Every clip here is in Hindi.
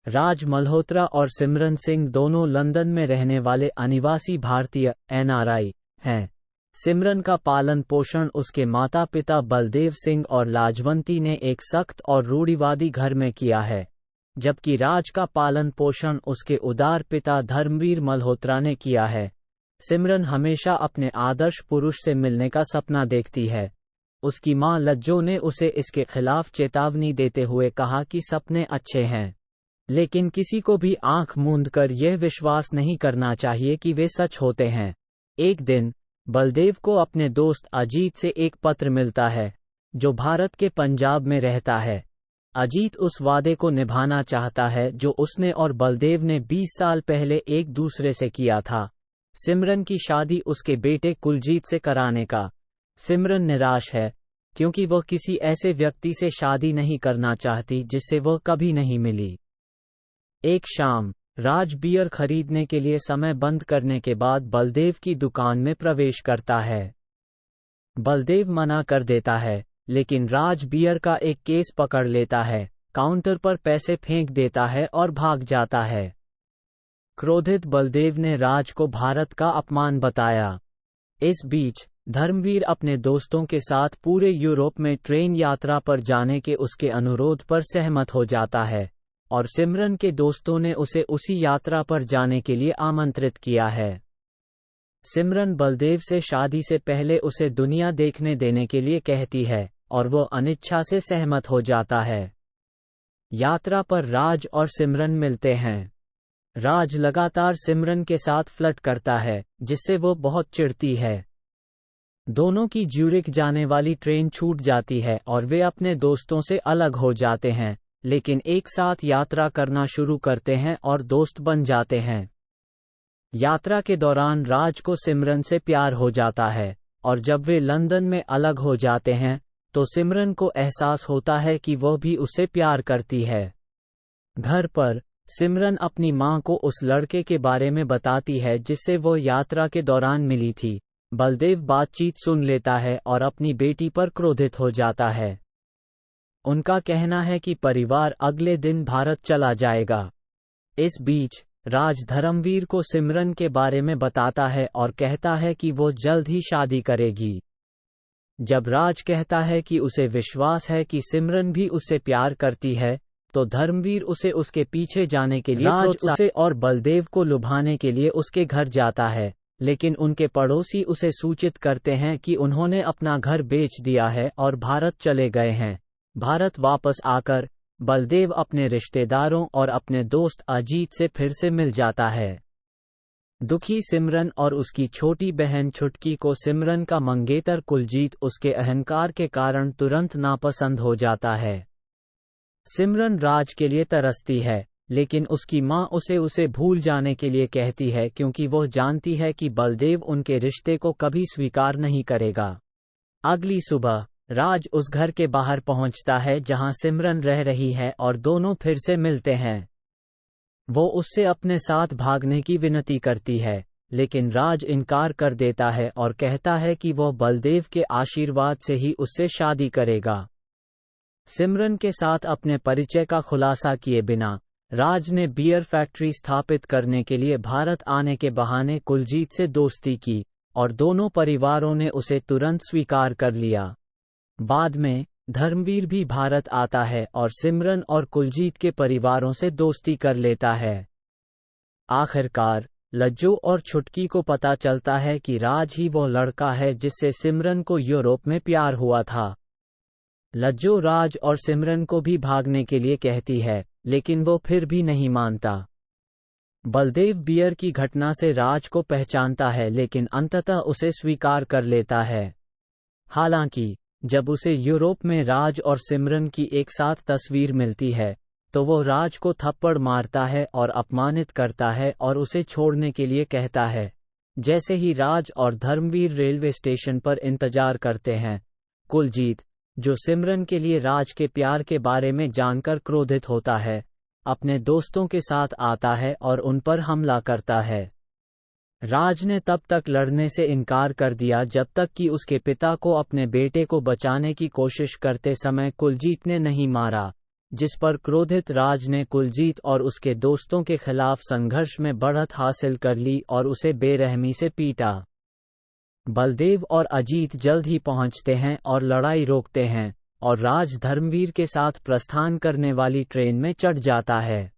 राज मल्होत्रा और सिमरन सिंह दोनों लंदन में रहने वाले अनिवासी भारतीय (NRI) हैं। सिमरन का पालन पोषण उसके माता पिता बलदेव सिंह और लाजवंती ने एक सख्त और रूढ़िवादी घर में किया है, जबकि राज का पालन पोषण उसके उदार पिता धर्मवीर मल्होत्रा ने किया है। सिमरन हमेशा अपने आदर्श पुरुष से मिलने का सपना देखती है। उसकी मां लज्जो ने उसे इसके खिलाफ चेतावनी देते हुए कहा कि सपने अच्छे हैं, लेकिन किसी को भी आंख मूंद कर यह विश्वास नहीं करना चाहिए कि वे सच होते हैं। एक दिन बलदेव को अपने दोस्त अजीत से एक पत्र मिलता है, जो भारत के पंजाब में रहता है। अजीत उस वादे को निभाना चाहता है जो उसने और बलदेव ने 20 साल पहले एक दूसरे से किया था, सिमरन की शादी उसके बेटे कुलजीत से कराने का। सिमरन निराश है, क्योंकि वह किसी ऐसे व्यक्ति से शादी नहीं करना चाहती जिससे वह कभी नहीं मिली। एक शाम राज बियर खरीदने के लिए समय बंद करने के बाद बलदेव की दुकान में प्रवेश करता है। बलदेव मना कर देता है, लेकिन राज बियर का एक केस पकड़ लेता है, काउंटर पर पैसे फेंक देता है और भाग जाता है। क्रोधित बलदेव ने राज को भारत का अपमान बताया। इस बीच धर्मवीर अपने दोस्तों के साथ पूरे यूरोप में ट्रेन यात्रा पर जाने के उसके अनुरोध पर सहमत हो जाता है, और सिमरन के दोस्तों ने उसे उसी यात्रा पर जाने के लिए आमंत्रित किया है। सिमरन बलदेव से शादी से पहले उसे दुनिया देखने देने के लिए कहती है, और वो अनिच्छा से सहमत हो जाता है। यात्रा पर राज और सिमरन मिलते हैं। राज लगातार सिमरन के साथ फ्लर्ट करता है, जिससे वो बहुत चिढ़ती है। दोनों की ज्यूरिख जाने वाली ट्रेन छूट जाती है और वे अपने दोस्तों से अलग हो जाते हैं, लेकिन एक साथ यात्रा करना शुरू करते हैं और दोस्त बन जाते हैं। यात्रा के दौरान राज को सिमरन से प्यार हो जाता है, और जब वे लंदन में अलग हो जाते हैं तो सिमरन को एहसास होता है कि वह भी उसे प्यार करती है। घर पर सिमरन अपनी मां को उस लड़के के बारे में बताती है जिससे वह यात्रा के दौरान मिली थी। बलदेव बातचीत सुन लेता है और अपनी बेटी पर क्रोधित हो जाता है। उनका कहना है कि परिवार अगले दिन भारत चला जाएगा। इस बीच राज धर्मवीर को सिमरन के बारे में बताता है और कहता है कि वो जल्द ही शादी करेगी। जब राज कहता है कि उसे विश्वास है कि सिमरन भी उससे प्यार करती है, तो धर्मवीर उसे उसके पीछे जाने के लिए राज उसे और बलदेव को लुभाने के लिए उसके घर जाता है, लेकिन उनके पड़ोसी उसे सूचित करते हैं कि उन्होंने अपना घर बेच दिया है और भारत चले गए हैं। भारत वापस आकर बलदेव अपने रिश्तेदारों और अपने दोस्त अजीत से फिर से मिल जाता है। दुखी सिमरन और उसकी छोटी बहन छुटकी को सिमरन का मंगेतर कुलजीत उसके अहंकार के कारण तुरंत नापसंद हो जाता है। सिमरन राज के लिए तरसती है, लेकिन उसकी मां उसे भूल जाने के लिए कहती है, क्योंकि वह जानती है कि बलदेव उनके रिश्ते को कभी स्वीकार नहीं करेगा। अगली सुबह राज उस घर के बाहर पहुंचता है जहां सिमरन रह रही है और दोनों फिर से मिलते हैं। वो उससे अपने साथ भागने की विनती करती है, लेकिन राज इनकार कर देता है और कहता है कि वह बलदेव के आशीर्वाद से ही उससे शादी करेगा। सिमरन के साथ अपने परिचय का खुलासा किए बिना राज ने बियर फैक्ट्री स्थापित करने के लिए भारत आने के बहाने कुलजीत से दोस्ती की, और दोनों परिवारों ने उसे तुरंत स्वीकार कर लिया। बाद में धर्मवीर भी भारत आता है और सिमरन और कुलजीत के परिवारों से दोस्ती कर लेता है। आखिरकार लज्जो और छुटकी को पता चलता है कि राज ही वो लड़का है जिससे सिमरन को यूरोप में प्यार हुआ था। लज्जो राज और सिमरन को भी भागने के लिए कहती है, लेकिन वो फिर भी नहीं मानता। बलदेव बियर की घटना से राज को पहचानता है, लेकिन अंततः उसे स्वीकार कर लेता है। हालांकि जब उसे यूरोप में राज और सिमरन की एक साथ तस्वीर मिलती है, तो वो राज को थप्पड़ मारता है और अपमानित करता है और उसे छोड़ने के लिए कहता है। जैसे ही राज और धर्मवीर रेलवे स्टेशन पर इंतजार करते हैं, कुलजीत, जो सिमरन के लिए राज के प्यार के बारे में जानकर क्रोधित होता है, अपने दोस्तों के साथ आता है और उन पर हमला करता है। राज ने तब तक लड़ने से इनकार कर दिया जब तक कि उसके पिता को अपने बेटे को बचाने की कोशिश करते समय कुलजीत ने नहीं मारा, जिस पर क्रोधित राज ने कुलजीत और उसके दोस्तों के खिलाफ संघर्ष में बढ़त हासिल कर ली और उसे बेरहमी से पीटा। बलदेव और अजीत जल्द ही पहुंचते हैं और लड़ाई रोकते हैं, और राज धर्मवीर के साथ प्रस्थान करने वाली ट्रेन में चढ़ जाता है।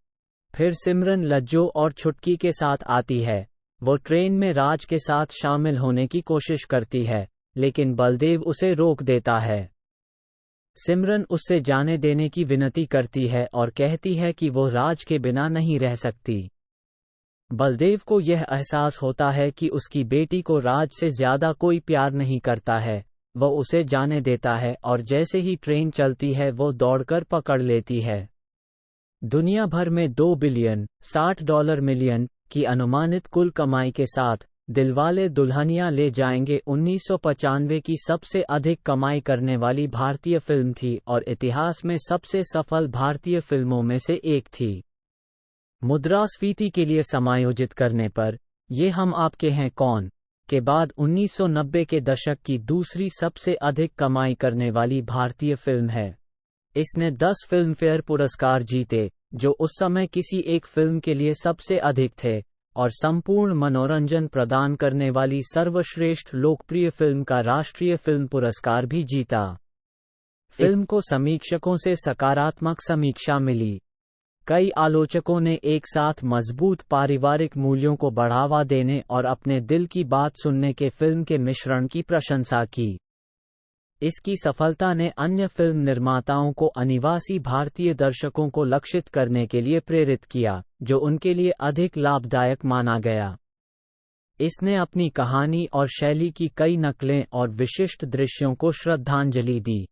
फिर सिमरन लज्जो और छुटकी के साथ आती है। वो ट्रेन में राज के साथ शामिल होने की कोशिश करती है, लेकिन बलदेव उसे रोक देता है। सिमरन उससे जाने देने की विनती करती है और कहती है कि वो राज के बिना नहीं रह सकती। बलदेव को यह एहसास होता है कि उसकी बेटी को राज से ज्यादा कोई प्यार नहीं करता है। वो उसे जाने देता है और जैसे ही ट्रेन चलती है वो दौड़कर पकड़ लेती है। दुनिया भर में 2 बिलियन $60 मिलियन की अनुमानित कुल कमाई के साथ दिलवाले दुल्हनिया ले जाएंगे 1995 की सबसे अधिक कमाई करने वाली भारतीय फिल्म थी और इतिहास में सबसे सफल भारतीय फिल्मों में से एक थी। मुद्रास्फीति के लिए समायोजित करने पर ये हम आपके हैं कौन के बाद 1990 के दशक की दूसरी सबसे अधिक कमाई करने वाली भारतीय फिल्म है। इसने 10 फिल्मफेयर पुरस्कार जीते, जो उस समय किसी एक फिल्म के लिए सबसे अधिक थे, और संपूर्ण मनोरंजन प्रदान करने वाली सर्वश्रेष्ठ लोकप्रिय फिल्म का राष्ट्रीय फिल्म पुरस्कार भी जीता। फिल्म को समीक्षकों से सकारात्मक समीक्षा मिली। कई आलोचकों ने एक साथ मजबूत पारिवारिक मूल्यों को बढ़ावा देने और अपने दिल की बात सुनने के फिल्म के मिश्रण की प्रशंसा की। इसकी सफलता ने अन्य फिल्म निर्माताओं को अनिवासी भारतीय दर्शकों को लक्षित करने के लिए प्रेरित किया, जो उनके लिए अधिक लाभदायक माना गया। इसने अपनी कहानी और शैली की कई नकलें और विशिष्ट दृश्यों को श्रद्धांजलि दी।